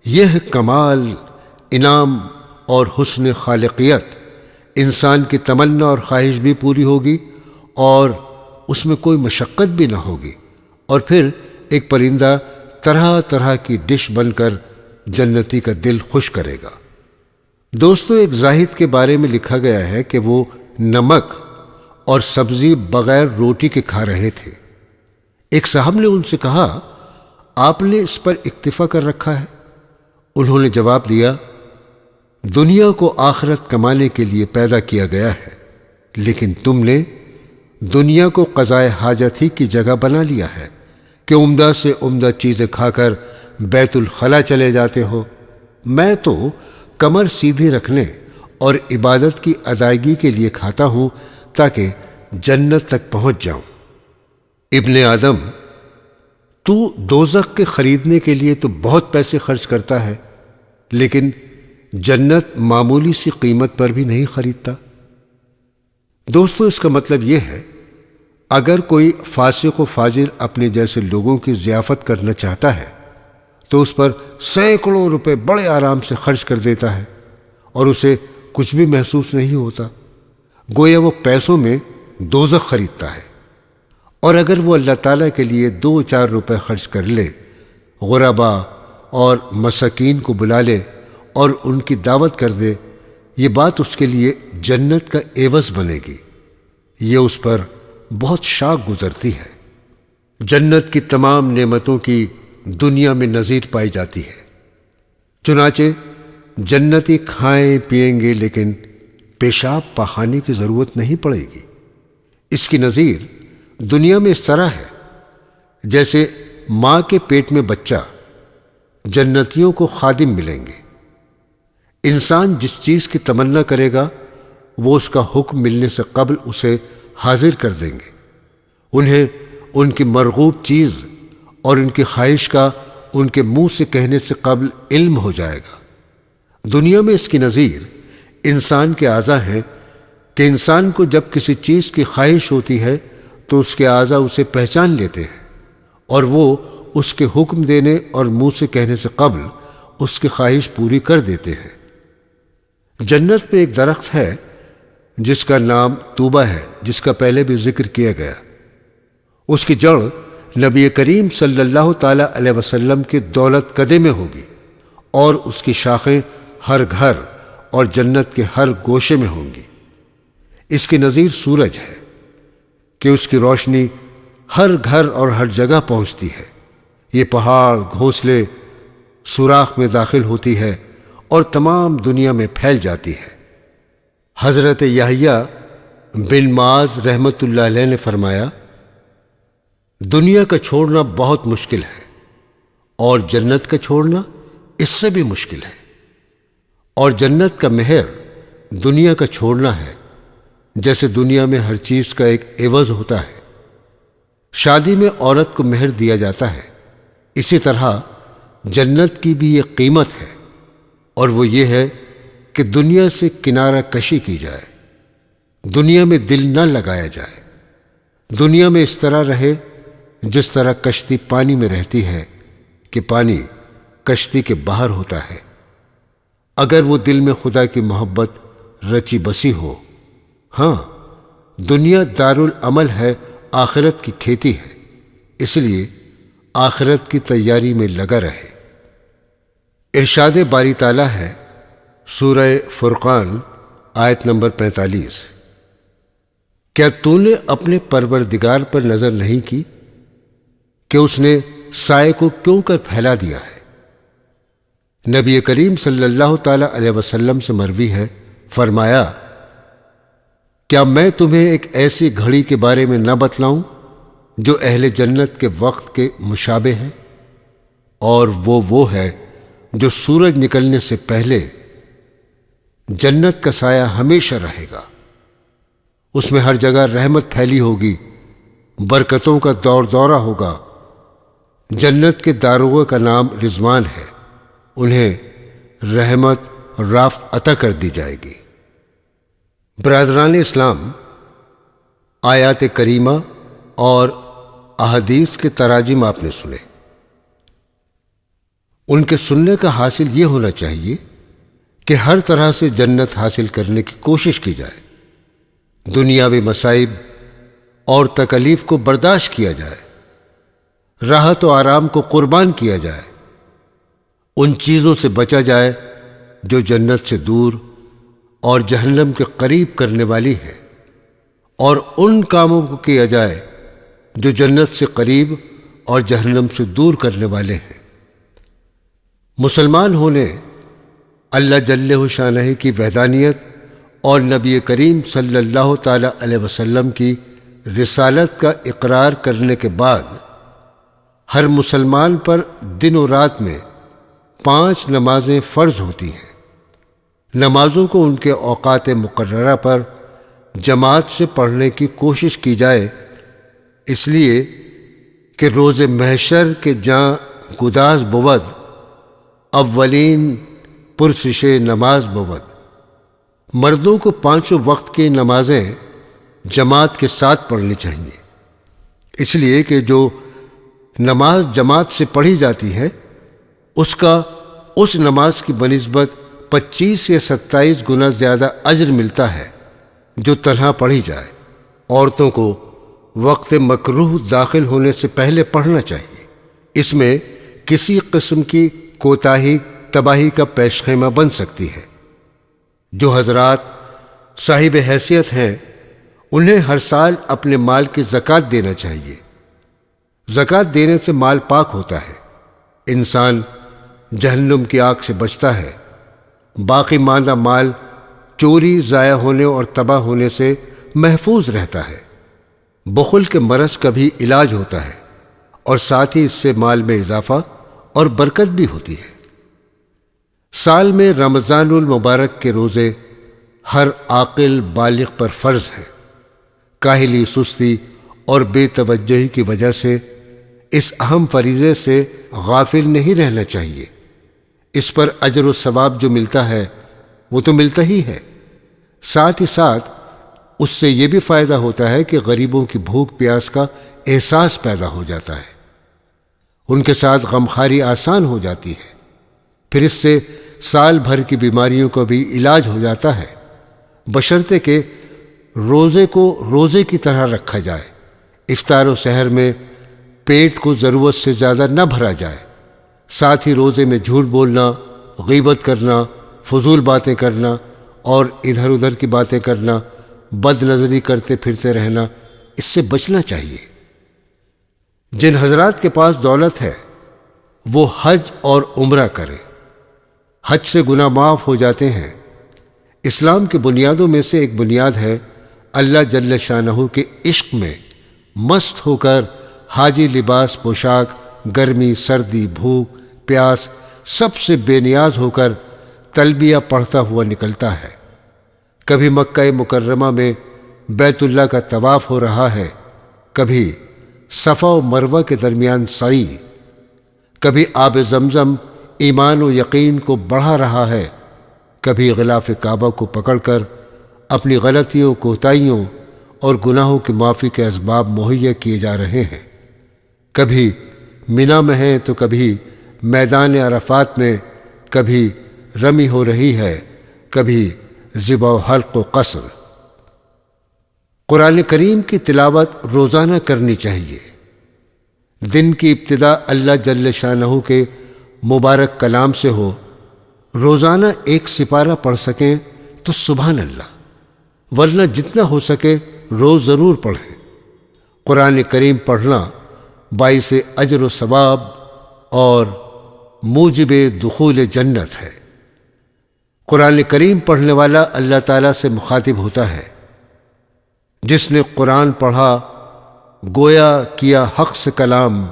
S1: یہ کمال، انعام اور حسن خالقیت، انسان کی تمنا اور خواہش بھی پوری ہوگی اور اس میں کوئی مشقت بھی نہ ہوگی، اور پھر ایک پرندہ طرح طرح کی ڈش بن کر جنتی کا دل خوش کرے گا۔ دوستو، ایک زاہد کے بارے میں لکھا گیا ہے کہ وہ نمک اور سبزی بغیر روٹی کے کھا رہے تھے۔ ایک صاحب نے ان سے کہا، آپ نے اس پر اکتفا کر رکھا ہے؟ انہوں نے جواب دیا، دنیا کو آخرت کمانے کے لیے پیدا کیا گیا ہے، لیکن تم نے دنیا کو قضائے حاجت ہی کی جگہ بنا لیا ہے کہ عمدہ سے عمدہ چیزیں کھا کر بیت الخلا چلے جاتے ہو۔ میں تو کمر سیدھی رکھنے اور عبادت کی ادائیگی کے لیے کھاتا ہوں تاکہ جنت تک پہنچ جاؤں۔ ابن آدم، تو دوزخ کے خریدنے کے لیے تو بہت پیسے خرچ کرتا ہے، لیکن جنت معمولی سی قیمت پر بھی نہیں خریدتا۔ دوستو، اس کا مطلب یہ ہے، اگر کوئی فاسق و فاجر اپنے جیسے لوگوں کی ضیافت کرنا چاہتا ہے تو اس پر سینکڑوں روپے بڑے آرام سے خرچ کر دیتا ہے اور اسے کچھ بھی محسوس نہیں ہوتا، گویا وہ پیسوں میں دوزخ خریدتا ہے۔ اور اگر وہ اللہ تعالیٰ کے لیے 2-4 روپے خرچ کر لے، غربا اور مساکین کو بلا لے اور ان کی دعوت کر دے، یہ بات اس کے لیے جنت کا عوض بنے گی۔ یہ اس پر بہت شاک گزرتی ہے۔ جنت کی تمام نعمتوں کی دنیا میں نظیر پائی جاتی ہے، چنانچہ جنتی کھائیں پیئیں گے لیکن پیشاب پخانے کی ضرورت نہیں پڑے گی۔ اس کی نظیر دنیا میں اس طرح ہے جیسے ماں کے پیٹ میں بچہ، جنتیوں کو خادم ملیں گے۔ انسان جس چیز کی تمنا کرے گا وہ اس کا حکم ملنے سے قبل اسے حاضر کر دیں گے۔ انہیں ان کی مرغوب چیز اور ان کی خواہش کا ان کے منہ سے کہنے سے قبل علم ہو جائے گا۔ دنیا میں اس کی نظیر انسان کے اعضاء ہیں کہ انسان کو جب کسی چیز کی خواہش ہوتی ہے تو اس کے اعضاء اسے پہچان لیتے ہیں اور وہ اس کے حکم دینے اور منہ سے کہنے سے قبل اس کی خواہش پوری کر دیتے ہیں۔ جنت میں ایک درخت ہے جس کا نام طوبہ ہے، جس کا پہلے بھی ذکر کیا گیا۔ اس کی جڑ نبی کریم صلی اللہ تعالی علیہ وسلم کے دولت قدے میں ہوگی اور اس کی شاخیں ہر گھر اور جنت کے ہر گوشے میں ہوں گی۔ اس کی نظیر سورج ہے کہ اس کی روشنی ہر گھر اور ہر جگہ پہنچتی ہے۔ یہ پہاڑ گھونسلے سوراخ میں داخل ہوتی ہے اور تمام دنیا میں پھیل جاتی ہے۔ حضرت یحییٰ بن معاذ رحمۃ اللہ علیہ نے فرمایا، دنیا کا چھوڑنا بہت مشکل ہے اور جنت کا چھوڑنا اس سے بھی مشکل ہے، اور جنت کا مہر دنیا کا چھوڑنا ہے جیسے دنیا میں ہر چیز کا ایک عوض ہوتا ہے۔ شادی میں عورت کو مہر دیا جاتا ہے، اسی طرح جنت کی بھی یہ قیمت ہے، اور وہ یہ ہے کہ دنیا سے کنارہ کشی کی جائے، دنیا میں دل نہ لگایا جائے، دنیا میں اس طرح رہے جس طرح کشتی پانی میں رہتی ہے کہ پانی کشتی کے باہر ہوتا ہے۔ اگر وہ دل میں خدا کی محبت رچی بسی ہو، ہاں، دنیا دارالعمل ہے، آخرت کی کھیتی ہے، اس لیے آخرت کی تیاری میں لگا رہے۔ ارشاد باری تعالیٰ ہے، سورہ فرقان آیت نمبر 45، کیا تو نے اپنے پروردگار پر نظر نہیں کی کہ اس نے سائے کو کیوں کر پھیلا دیا ہے؟ نبی کریم صلی اللہ تعالی علیہ وسلم سے مروی ہے، فرمایا، کیا میں تمہیں ایک ایسی گھڑی کے بارے میں نہ بتلاؤں جو اہل جنت کے وقت کے مشابہ ہے؟ اور وہ ہے جو سورج نکلنے سے پہلے جنت کا سایہ ہمیشہ رہے گا۔ اس میں ہر جگہ رحمت پھیلی ہوگی، برکتوں کا دور دورہ ہوگا۔ جنت کے داروغہ کا نام رضوان ہے، انہیں رحمت اور رافت عطا کر دی جائے گی۔ برادران اسلام، آیات کریمہ اور احادیث کے تراجم آپ نے سنے۔ ان کے سننے کا حاصل یہ ہونا چاہیے کہ ہر طرح سے جنت حاصل کرنے کی کوشش کی جائے، دنیاوی مصائب اور تکلیف کو برداشت کیا جائے، راحت و آرام کو قربان کیا جائے، ان چیزوں سے بچا جائے جو جنت سے دور اور جہنم کے قریب کرنے والی ہیں، اور ان کاموں کو کیا جائے جو جنت سے قریب اور جہنم سے دور کرنے والے ہیں۔ مسلمان ہونے اللہ جل شانہ کی وحدانیت اور نبی کریم صلی اللہ تعالی علیہ وسلم کی رسالت کا اقرار کرنے کے بعد ہر مسلمان پر دن و رات میں 5 نمازیں فرض ہوتی ہیں۔ نمازوں کو ان کے اوقات مقررہ پر جماعت سے پڑھنے کی کوشش کی جائے، اس لیے کہ روز محشر کے جاں گداز بود، اولین پرسش نماز بود۔ مردوں کو 5 وقت کی نمازیں جماعت کے ساتھ پڑھنی چاہیے، اس لیے کہ جو نماز جماعت سے پڑھی جاتی ہے اس کا اس نماز کی بنسبت 25 یا 27 گنا زیادہ اجر ملتا ہے جو تنہا پڑھی جائے۔ عورتوں کو وقت مکروہ داخل ہونے سے پہلے پڑھنا چاہیے، اس میں کسی قسم کی کوتاہی تباہی کا پیش خیمہ بن سکتی ہے۔ جو حضرات صاحب حیثیت ہیں انہیں ہر سال اپنے مال کی زکوٰۃ دینا چاہیے۔ زکوٰۃ دینے سے مال پاک ہوتا ہے، انسان جہنم کی آگ سے بچتا ہے، باقی ماندہ مال چوری، ضائع ہونے اور تباہ ہونے سے محفوظ رہتا ہے۔ بخل کے مرض کا بھی علاج ہوتا ہے اور ساتھ ہی اس سے مال میں اضافہ اور برکت بھی ہوتی ہے۔ سال میں رمضان المبارک کے روزے ہر عاقل بالغ پر فرض ہیں۔ کاہلی، سستی اور بے توجہی کی وجہ سے اس اہم فریضے سے غافل نہیں رہنا چاہیے۔ اس پر اجر و ثواب جو ملتا ہے وہ تو ملتا ہی ہے، ساتھ ہی ساتھ اس سے یہ بھی فائدہ ہوتا ہے کہ غریبوں کی بھوک پیاس کا احساس پیدا ہو جاتا ہے، ان کے ساتھ غمخواری آسان ہو جاتی ہے، پھر اس سے سال بھر کی بیماریوں کا بھی علاج ہو جاتا ہے، بشرطے کہ روزے کو روزے کی طرح رکھا جائے، افطار و سحر میں پیٹ کو ضرورت سے زیادہ نہ بھرا جائے، ساتھ ہی روزے میں جھوٹ بولنا، غیبت کرنا، فضول باتیں کرنا اور ادھر ادھر کی باتیں کرنا، بد نظری کرتے پھرتے رہنا، اس سے بچنا چاہیے۔ جن حضرات کے پاس دولت ہے وہ حج اور عمرہ کریں، حج سے گناہ معاف ہو جاتے ہیں۔ اسلام کی بنیادوں میں سے ایک بنیاد ہے اللہ جل شانہ کے عشق میں مست ہو کر حاجی لباس پوشاک گرمی، سردی، بھوک، پیاس سب سے بے نیاز ہو کر تلبیہ پڑھتا ہوا نکلتا ہے۔ کبھی مکہ مکرمہ میں بیت اللہ کا طواف ہو رہا ہے، کبھی صفا و مروہ کے درمیان سعی، کبھی آب زمزم ایمان و یقین کو بڑھا رہا ہے، کبھی غلاف کعبہ کو پکڑ کر اپنی غلطیوں، کوتاہیوں اور گناہوں کی معافی کے اسباب مہیا کیے جا رہے ہیں، کبھی مینا میں ہیں تو کبھی میدان عرفات میں، کبھی رمی ہو رہی ہے، کبھی ذبح و حلق و قصر۔ قرآن کریم کی تلاوت روزانہ کرنی چاہیے۔ دن کی ابتدا اللہ جل شانہ کے مبارک کلام سے ہو، روزانہ 1 سپارہ پڑھ سکیں تو سبحان اللہ، ورنہ جتنا ہو سکے روز ضرور پڑھیں۔ قرآن کریم پڑھنا باعث اجر و ثواب اور موجب دخول جنت ہے۔ قرآن کریم پڑھنے والا اللہ تعالیٰ سے مخاطب ہوتا ہے۔ جس نے قرآن پڑھا گویا کیا حق سے کلام،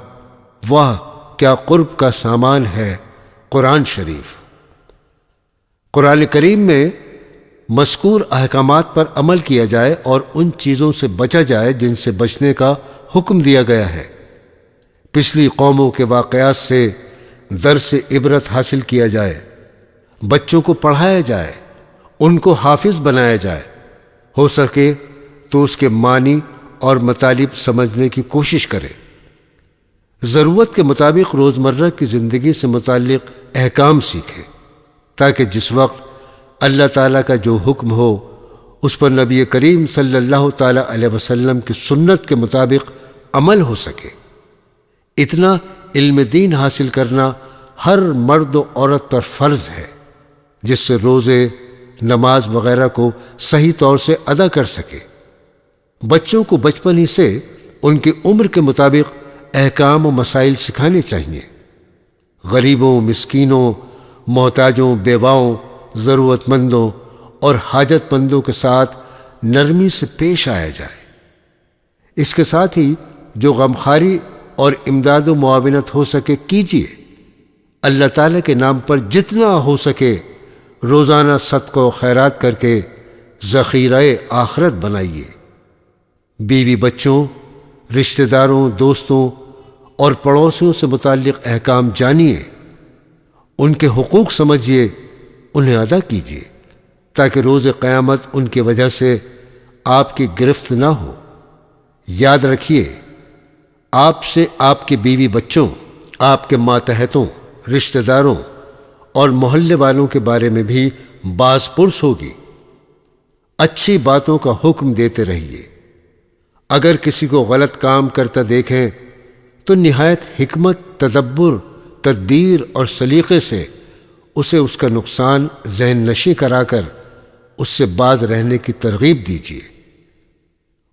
S1: واہ کیا قرب کا سامان ہے قرآن شریف۔ قرآن کریم میں مذکور احکامات پر عمل کیا جائے اور ان چیزوں سے بچا جائے جن سے بچنے کا حکم دیا گیا ہے۔ پچھلی قوموں کے واقعات سے درس عبرت حاصل کیا جائے، بچوں کو پڑھایا جائے، ان کو حافظ بنایا جائے، ہو سکے تو اس کے معنی اور مطالب سمجھنے کی کوشش کریں۔ ضرورت کے مطابق روزمرہ کی زندگی سے متعلق احکام سیکھیں تاکہ جس وقت اللہ تعالیٰ کا جو حکم ہو اس پر نبی کریم صلی اللہ تعالیٰ علیہ وسلم کی سنت کے مطابق عمل ہو سکے۔ اتنا علم دین حاصل کرنا ہر مرد و عورت پر فرض ہے جس سے روزے، نماز وغیرہ کو صحیح طور سے ادا کر سکے۔ بچوں کو بچپن ہی سے ان کی عمر کے مطابق احکام و مسائل سکھانے چاہیے۔ غریبوں، مسکینوں، محتاجوں، بیواؤں ضرورت مندوں اور حاجت مندوں کے ساتھ نرمی سے پیش آیا جائے۔ اس کے ساتھ ہی جو غمخواری اور امداد و معاونت ہو سکے کیجیے۔ اللہ تعالیٰ کے نام پر جتنا ہو سکے روزانہ صدقہ و خیرات کر کے ذخیرہ آخرت بنائیے۔ بیوی بچوں، رشتہ داروں، دوستوں اور پڑوسیوں سے متعلق احکام جانیے، ان کے حقوق سمجھیے، انہیں ادا کیجیے تاکہ روز قیامت ان کی وجہ سے آپ کی گرفت نہ ہو۔ یاد رکھیے، آپ سے آپ کے بیوی بچوں، آپ کے ماتحتوں، رشتہ داروں اور محلے والوں کے بارے میں بھی باز پرس ہوگی۔ اچھی باتوں کا حکم دیتے رہیے۔ اگر کسی کو غلط کام کرتا دیکھیں تو نہایت حکمت، تدبر، تدبیر اور سلیقے سے اسے اس کا نقصان ذہن نشیں کرا کر اس سے باز رہنے کی ترغیب دیجیے۔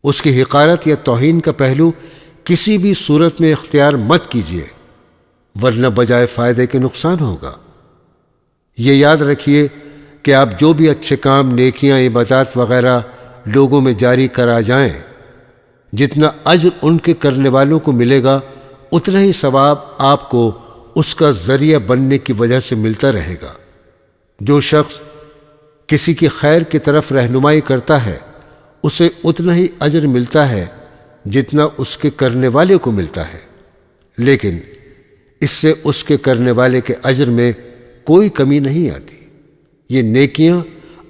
S1: اس کی حقارت یا توہین کا پہلو کسی بھی صورت میں اختیار مت کیجیے، ورنہ بجائے فائدے کے نقصان ہوگا۔ یہ یاد رکھیے کہ آپ جو بھی اچھے کام، نیکیاں، عبادات وغیرہ لوگوں میں جاری کرا جائیں، جتنا اجر ان کے کرنے والوں کو ملے گا اتنا ہی ثواب آپ کو اس کا ذریعہ بننے کی وجہ سے ملتا رہے گا۔ جو شخص کسی کی خیر کی طرف رہنمائی کرتا ہے اسے اتنا ہی اجر ملتا ہے جتنا اس کے کرنے والے کو ملتا ہے، لیکن اس سے اس کے کرنے والے کے اجر میں کوئی کمی نہیں آتی۔ یہ نیکیاں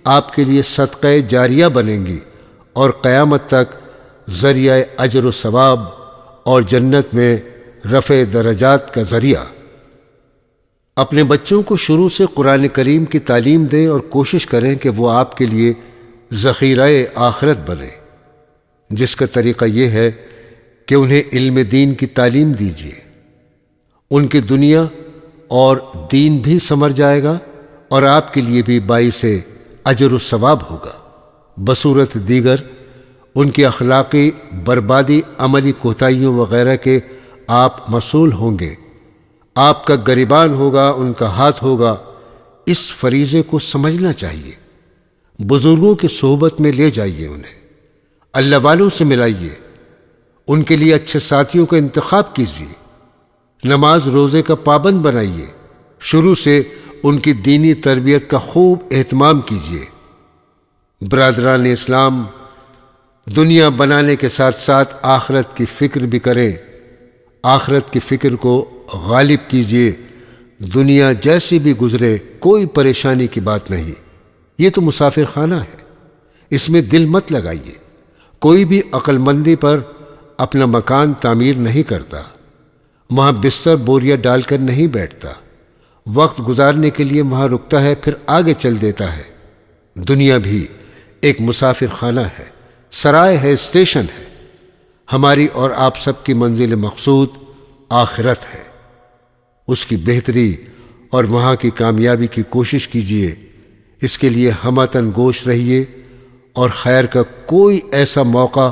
S1: آپ کے لیے صدقہ جاریہ بنیں گی اور قیامت تک ذریعہ اجر و ثواب اور جنت میں رفع درجات کا ذریعہ۔ اپنے بچوں کو شروع سے قرآن کریم کی تعلیم دیں اور کوشش کریں کہ وہ آپ کے لیے ذخیرہ آخرت بنے، جس کا طریقہ یہ ہے کہ انہیں علم دین کی تعلیم دیجیے۔ ان کی دنیا اور دین بھی سنور جائے گا اور آپ کے لیے بھی باعث اجر و ثواب ہوگا۔ بصورت دیگر ان کی اخلاقی بربادی، عملی کوتاہیوں وغیرہ کے آپ مسئول ہوں گے۔ آپ کا گریبان ہوگا، ان کا ہاتھ ہوگا۔ اس فریضے کو سمجھنا چاہیے۔ بزرگوں کی صحبت میں لے جائیے انہیں، اللہ والوں سے ملائیے، ان کے لیے اچھے ساتھیوں کا انتخاب کیجیے، نماز روزے کا پابند بنائیے، شروع سے ان کی دینی تربیت کا خوب اہتمام کیجیے۔ برادران اسلام، دنیا بنانے کے ساتھ ساتھ آخرت کی فکر بھی کریں۔ آخرت کی فکر کو غالب کیجیے۔ دنیا جیسی بھی گزرے کوئی پریشانی کی بات نہیں، یہ تو مسافر خانہ ہے، اس میں دل مت لگائیے۔ کوئی بھی عقل مندی پر اپنا مکان تعمیر نہیں کرتا، وہاں بستر بوریا ڈال کر نہیں بیٹھتا، وقت گزارنے کے لیے وہاں رکتا ہے پھر آگے چل دیتا ہے۔ دنیا بھی ایک مسافر خانہ ہے، سرائے ہے، اسٹیشن ہے۔ ہماری اور آپ سب کی منزل مقصود آخرت ہے، اس کی بہتری اور وہاں کی کامیابی کی کوشش کیجیے۔ اس کے لیے ہمتاً گوش رہیے اور خیر کا کوئی ایسا موقع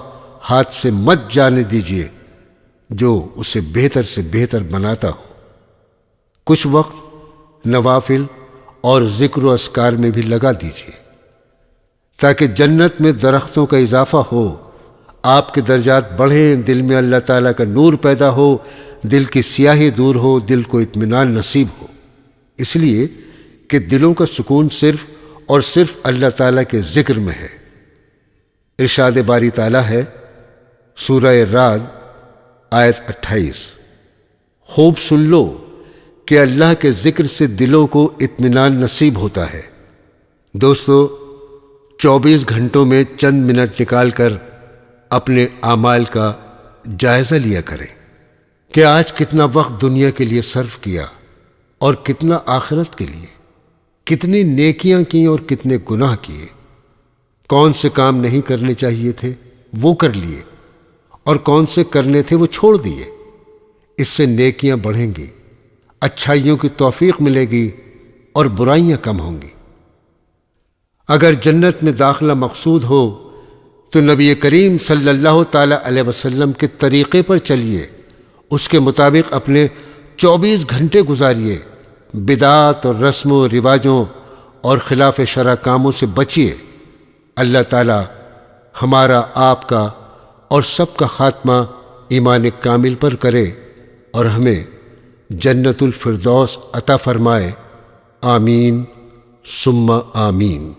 S1: ہاتھ سے مت جانے دیجیے جو اسے بہتر سے بہتر بناتا ہو۔ کچھ وقت نوافل اور ذکر و اذکار میں بھی لگا دیجیے تاکہ جنت میں درختوں کا اضافہ ہو، آپ کے درجات بڑھیں، دل میں اللہ تعالیٰ کا نور پیدا ہو، دل کی سیاہی دور ہو، دل کو اطمینان نصیب ہو۔ اس لیے کہ دلوں کا سکون صرف اور صرف اللہ تعالیٰ کے ذکر میں ہے۔ ارشاد باری تعالیٰ ہے، سورہ رعد آیت 28، خوب سن لو کہ اللہ کے ذکر سے دلوں کو اطمینان نصیب ہوتا ہے۔ دوستو، 24 گھنٹوں میں چند منٹ نکال کر اپنے اعمال کا جائزہ لیا کریں کہ آج کتنا وقت دنیا کے لیے صرف کیا اور کتنا آخرت کے لیے، کتنی نیکیاں کی اور کتنے گناہ کیے، کون سے کام نہیں کرنے چاہیے تھے وہ کر لیے اور کون سے کرنے تھے وہ چھوڑ دیے۔ اس سے نیکیاں بڑھیں گی، اچھائیوں کی توفیق ملے گی اور برائیاں کم ہوں گی۔ اگر جنت میں داخلہ مقصود ہو تو نبی کریم صلی اللہ تعالی علیہ وسلم کے طریقے پر چلیے، اس کے مطابق اپنے 24 گھنٹے گزاریے، بدعات اور رسم و رواجوں اور خلاف شرع کاموں سے بچیے۔ اللہ تعالی ہمارا، آپ کا اور سب کا خاتمہ ایمان کامل پر کرے اور ہمیں جنت الفردوس عطا فرمائے۔ آمین ثم آمین۔